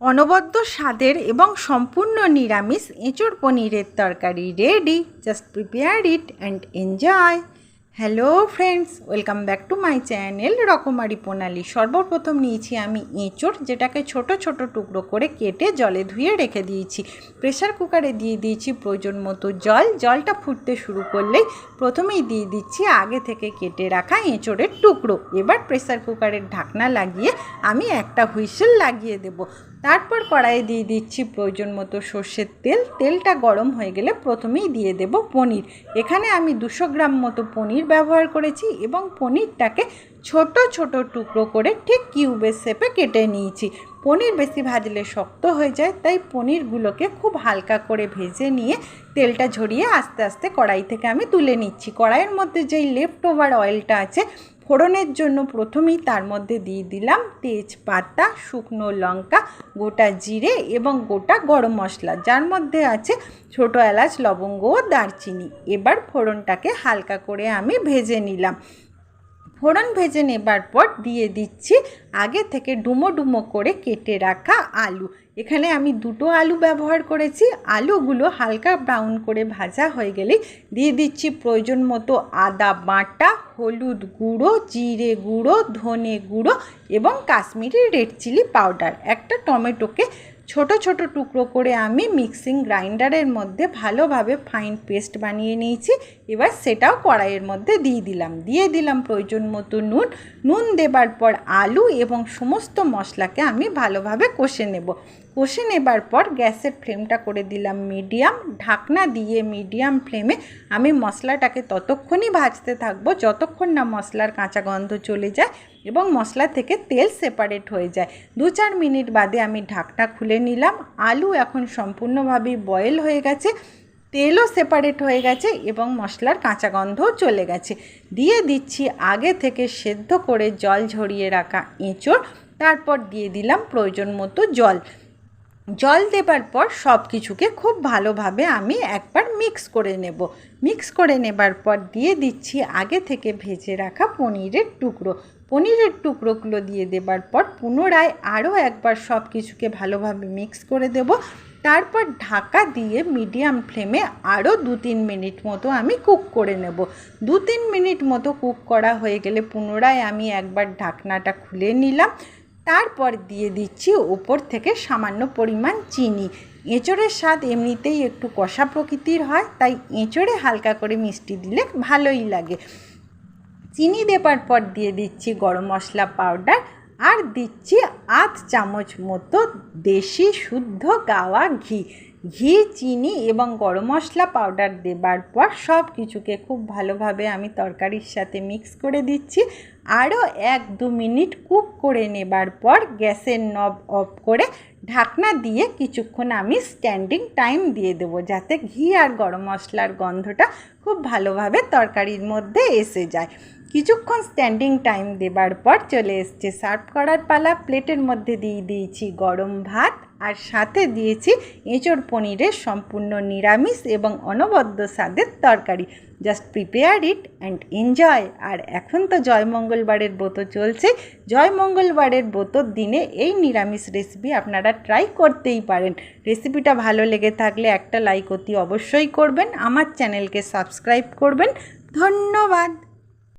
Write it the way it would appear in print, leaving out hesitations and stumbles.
অনবদ্য স্বাদের এবং সম্পূর্ণ নিরামিষ এঁচোড় পনিরের তরকারি ready. Just prepare it and enjoy. Hello friends, welcome back to my channel রকমারি প্রণালী। সর্বপ্রথম নিয়েছি আমি এঁচোড়, যেটাকে ছোট ছোট টুকরো করে কেটে জলে ধুয়ে রেখে দিয়েছি। প্রেসার কুকারে দিয়ে দিয়েছি প্রয়োজন মতো জল। জলটা ফুটতে শুরু করলেই প্রথমেই দিয়ে দিচ্ছি আগে থেকে কেটে রাখা এঁচোড়ের টুকরো। এবার প্রেসার কুকারের ঢাকনা লাগিয়ে আমি একটা হুইসেল লাগিয়ে দেব। তারপর কড়াইয়ে দিয়ে দিচ্ছি প্রয়োজন মতো সর্ষের তেল। তেলটা গরম হয়ে গেলে প্রথমেই দিয়ে দেব পনির। এখানে আমি 200 গ্রাম মতো পনির ব্যবহার করেছি এবং পনিরটাকে ছোট ছোট টুকরো করে ঠিক কিউবের শেপে কেটে নিয়েছি। পনির বেশি ভাজলে শক্ত হয়ে যায়, তাই পনিরগুলোকে খুব হালকা করে ভেজে নিয়ে তেলটা ঝরিয়ে আস্তে আস্তে কড়াই থেকে আমি তুলে নিচ্ছি। কড়াইয়ের মধ্যে যেই লেফট ওভার অয়েলটা আছে, ফোড়নের জন্য প্রথমেই তার মধ্যে দিয়ে দিলাম তেজপাতা, শুকনো লঙ্কা, গোটা জিরে এবং গোটা গরম মশলা, যার মধ্যে আছে ছোটো এলাচ, লবঙ্গ ও দারচিনি। এবার ফোড়নটাকে হালকা করে আমি ভেজে নিলাম। ফোড়ন ভেজে নেবার পর দিয়ে দিচ্ছি আগে থেকে ডুমো ডুমো করে কেটে রাখা আলু। এখানে আমি 2টো আলু ব্যবহার করেছি। আলুগুলো হালকা ব্রাউন করে ভাজা হয়ে গেলে দিয়ে দিচ্ছি প্রয়োজন মতো আদা বাটা, হলুদ গুঁড়ো, জিরে গুঁড়ো, ধনে গুঁড়ো এবং কাশ্মীরি রেড চিলি পাউডার। একটা টমেটোকে ছোট ছোট টুকরো করে আমি মিক্সিং গ্রাইন্ডারের মধ্যে ভালোভাবে ফাইন পেস্ট বানিয়ে নিয়েছি। এবার সেটাও কড়াইয়ের মধ্যে দিয়ে দিলাম প্রয়োজন মতো নুন দেবার পর আলু এবং সমস্ত মশলাকে আমি ভালোভাবে কষে নেবার পর গ্যাসের ফ্লেমটা করে দিলাম মিডিয়াম। ঢাকনা দিয়ে মিডিয়াম ফ্লেমে আমি মশলাটাকে ততক্ষণই ভাজতে থাকবো যতক্ষণ না মশলার কাঁচা গন্ধ চলে যায় এবং মশলা থেকে তেল সেপারেট হয়ে যায়। 2-4 মিনিট বাদে আমি ঢাকনা খুলে নিলাম। আলু এখন সম্পূর্ণভাবেই বয়েল হয়ে গেছে, তেলও সেপারেট হয়ে গেছে এবং মশলার কাঁচা গন্ধও চলে গেছে। দিয়ে দিচ্ছি আগে থেকে সেদ্ধ করে জল ঝরিয়ে রাখা এঁচোড়। তারপর দিয়ে দিলাম প্রয়োজন মতো জল দেবার পর সব কিছুকে খুব ভালোভাবে আমি একবার মিক্স করে নেবার পর দিয়ে দিচ্ছি আগে থেকে ভেজে রাখা পনিরের টুকরোগুলো দিয়ে দেবার পর পুনরায় আরও একবার সব কিছুকে ভালোভাবে মিক্স করে দেব। তারপর ঢাকা দিয়ে মিডিয়াম ফ্লেমে আরও 2-3 মিনিট মতো আমি কুক করে নেব। 2-3 মিনিট মতো কুক করা হয়ে গেলে পুনরায় আমি একবার ঢাকনাটা খুলে নিলাম। তারপর দিয়ে দিচ্ছি উপর থেকে সামান্য পরিমাণ চিনি। এঁচোড়ের স্বাদ এমনিতেই একটু কষা প্রকৃতির হয়, তাই এঁচোড়ে হালকা করে মিষ্টি দিলে ভালোই লাগে। চিনি দেবার পর দিয়ে দিচ্ছি গরম মশলা পাউডার আর দিচ্ছি 1/2 চামচ মতো দেশি শুদ্ধ গাওয়া ঘি। চিনি এবং গরম মশলা পাউডার দেবার পর সব কিছুকে খুব ভালোভাবে আমি তরকারির সাথে মিক্স করে দিচ্ছি। আরও 1-2 মিনিট কুক করে নেবার পর গ্যাসের নব অফ করে ঢাকনা দিয়ে কিছুক্ষণ আমি স্ট্যান্ডিং টাইম দিয়ে দেবো, যাতে ঘি আর গরম মশলার গন্ধটা খুব ভালোভাবে তরকারির মধ্যে এসে যায়। কিছুক্ষণ স্ট্যান্ডিং টাইম দেবার পর চলে এসছে সার্ভ করার পালা। প্লেটের মধ্যে দিয়ে দিয়েছি গরম ভাত আর সাথে দিয়েছি এঁচোড় পনিরের সম্পূর্ণ নিরামিষ এবং অনবদ্য স্বাদের তরকারি। Just prepare it and enjoy. আর এখন তো জয়মঙ্গলবারের ব্রত চলছে। জয়মঙ্গলবারের ব্রতর দিনে এই নিরামিষ রেসিপি আপনারা ট্রাই করতেই পারেন। রেসিপিটা ভালো লেগে থাকলে একটা লাইক অতি অবশ্যই করবেন। আমার চ্যানেলকে সাবস্ক্রাইব করবেন। ধন্যবাদ।